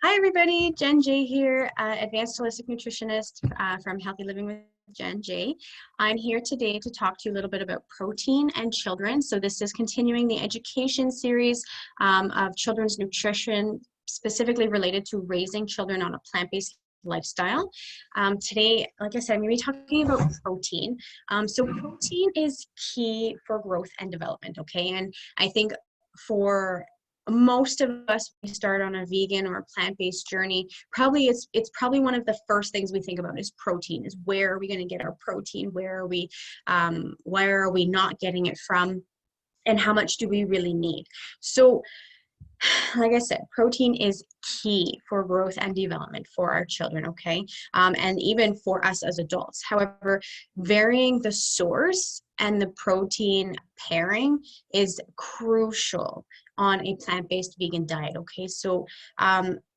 Hi everybody, Jen J here, advanced holistic nutritionist from Healthy Living with Jen J. I'm here today to talk to you a little bit about protein and children. So this is continuing the education series of children's nutrition, specifically related to raising children on a plant-based lifestyle. Today, like I said, I'm going to be talking about protein. So protein is key for growth and development, okay? And I think for most of us, we start on a vegan or a plant-based journey, probably it's probably one of the first things we think about is protein. Is where are we going to get our protein? Where are we not getting it from, and how much do we really need? So like I said, protein is key for growth and development for our children, okay? And even for us as adults. However, varying the source and the protein pairing is crucial on a plant-based vegan diet, okay? So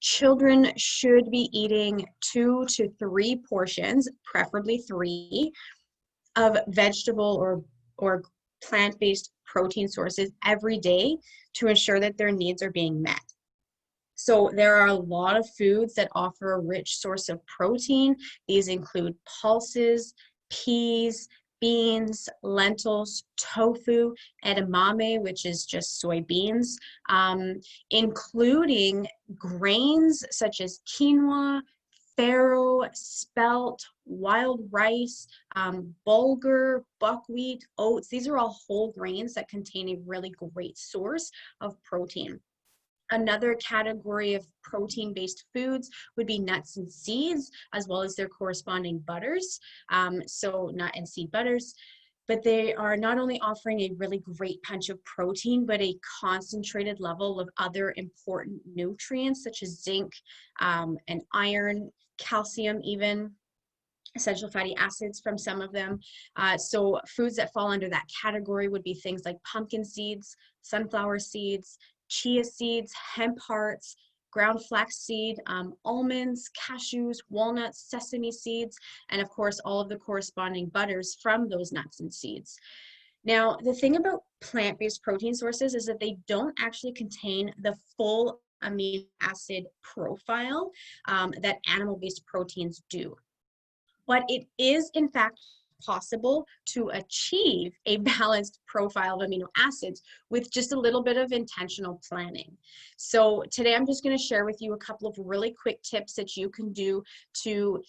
children should be eating 2 to 3 portions, preferably 3, of vegetable or plant-based protein sources every day to ensure that their needs are being met. So there are a lot of foods that offer a rich source of protein. These include pulses, peas, beans, lentils, tofu, edamame, which is just soybeans, including grains such as quinoa, farro, spelt, wild rice, bulgur, buckwheat, oats. These are all whole grains that contain a really great source of protein. Another category of protein-based foods would be nuts and seeds, as well as their corresponding butters. So nut and seed butters. But they are not only offering a really great punch of protein, but a concentrated level of other important nutrients such as zinc and iron, calcium even, essential fatty acids from some of them. So foods that fall under that category would be things like pumpkin seeds, sunflower seeds, chia seeds, hemp hearts, ground flaxseed, almonds, cashews, walnuts, sesame seeds, and of course, all of the corresponding butters from those nuts and seeds. Now, the thing about plant-based protein sources is that they don't actually contain the full amino acid profile that animal-based proteins do. But it is, in fact, possible to achieve a balanced profile of amino acids with just a little bit of intentional planning. So today I'm just going to share with you a couple of really quick tips that you can do to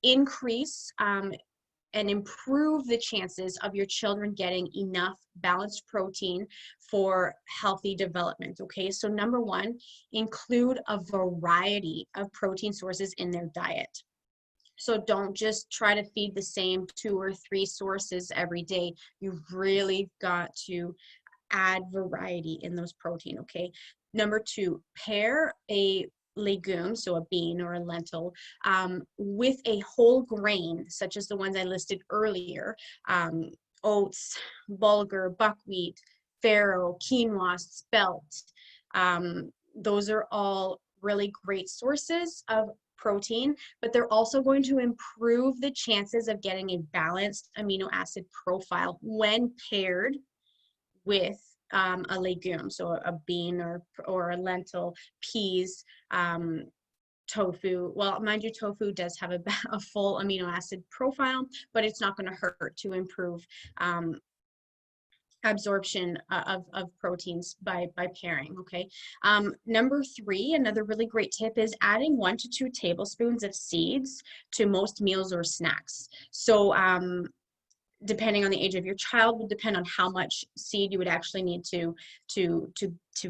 increase and improve the chances of your children getting enough balanced protein for healthy development, okay? So number one, include a variety of protein sources in their diet. So don't just try to feed the same 2 or 3 sources every day. You've really got to add variety in those protein, okay? Number 2, pair a legume, so a bean or a lentil, with a whole grain, such as the ones I listed earlier, oats, bulgur, buckwheat, farro, quinoa, spelt. Those are all really great sources of protein, but they're also going to improve the chances of getting a balanced amino acid profile when paired with a legume, so a bean or a lentil, peas, tofu. Well, mind you, tofu does have a full amino acid profile, but it's not going to hurt to improve absorption of proteins by pairing, okay? Number 3, another really great tip is adding 1 to 2 tablespoons of seeds to most meals or snacks. So depending on the age of your child would depend on how much seed you would actually need to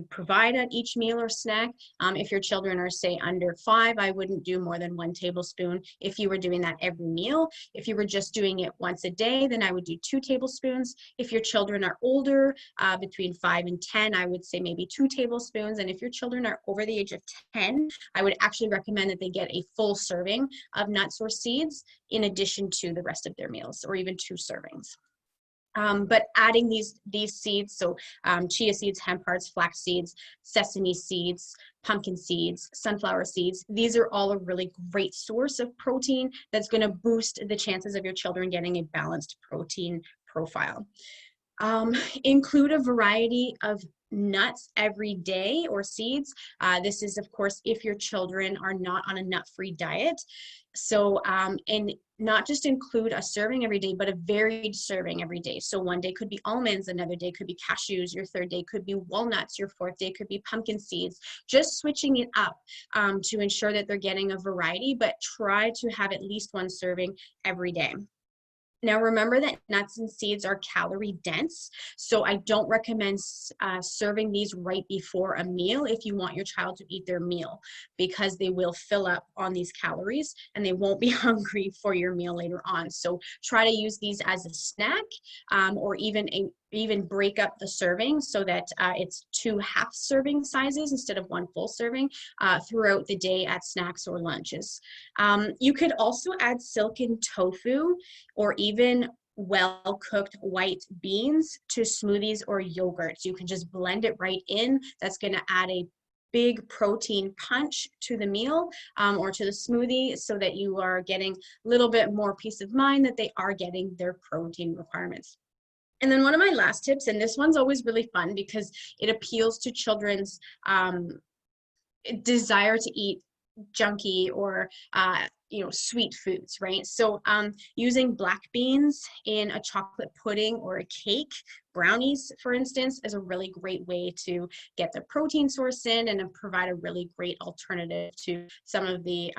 provide at each meal or snack. If your children are, say, under 5, I wouldn't do more than 1 tablespoon if you were doing that every meal. If you were just doing it once a day, then I would do 2 tablespoons. If your children are older, between 5 and 10, I would say maybe 2 tablespoons. And if your children are over the age of 10, I would actually recommend that they get a full serving of nuts or seeds in addition to the rest of their meals, or even 2 servings. But adding these seeds, so chia seeds, hemp hearts, flax seeds, sesame seeds, pumpkin seeds, sunflower seeds, these are all a really great source of protein that's going to boost the chances of your children getting a balanced protein profile. Include a variety of nuts every day or seeds. This is, of course, if your children are not on a nut-free diet. So, and not just include a serving every day, but a varied serving every day. So one day could be almonds, another day could be cashews, your third day could be walnuts, your fourth day could be pumpkin seeds. Just switching it up to ensure that they're getting a variety, but try to have at least one serving every day. Now, remember that nuts and seeds are calorie dense, so I don't recommend serving these right before a meal if you want your child to eat their meal, because they will fill up on these calories and they won't be hungry for your meal later on. So try to use these as a snack, or even break up the serving so that it's 2 half serving sizes instead of 1 full serving throughout the day at snacks or lunches. You could also add silken tofu or even well-cooked white beans to smoothies or yogurts. You can just blend it right in. That's going to add a big protein punch to the meal or to the smoothie, so that you are getting a little bit more peace of mind that they are getting their protein requirements. And then one of my last tips, and this one's always really fun because it appeals to children's desire to eat junky or sweet foods, right? So using black beans in a chocolate pudding or a cake, brownies for instance, is a really great way to get the protein source in and provide a really great alternative to some of the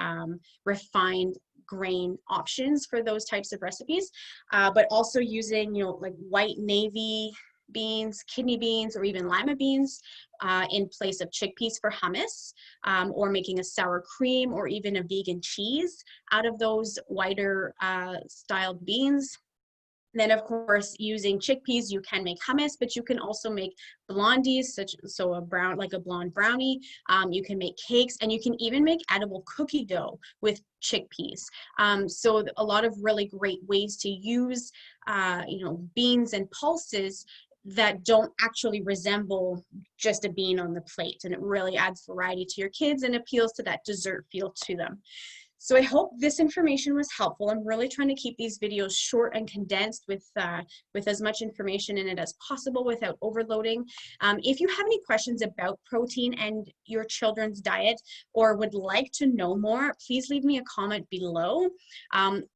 refined grain options for those types of recipes. But also using like white navy beans, kidney beans, or even lima beans in place of chickpeas for hummus, or making a sour cream or even a vegan cheese out of those whiter styled beans. Then, of course, using chickpeas, you can make hummus, but you can also make blondies, so a blonde brownie. You can make cakes, and you can even make edible cookie dough with chickpeas. So a lot of really great ways to use, beans and pulses that don't actually resemble just a bean on the plate, and it really adds variety to your kids and appeals to that dessert feel to them. So I hope this information was helpful. I'm really trying to keep these videos short and condensed with as much information in it as possible without overloading. If you have any questions about protein and your children's diet, or would like to know more, please leave me a comment below.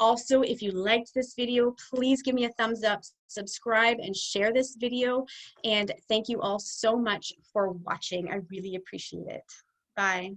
Also, if you liked this video, please give me a thumbs up, subscribe, and share this video. And thank you all so much for watching. I really appreciate it. Bye.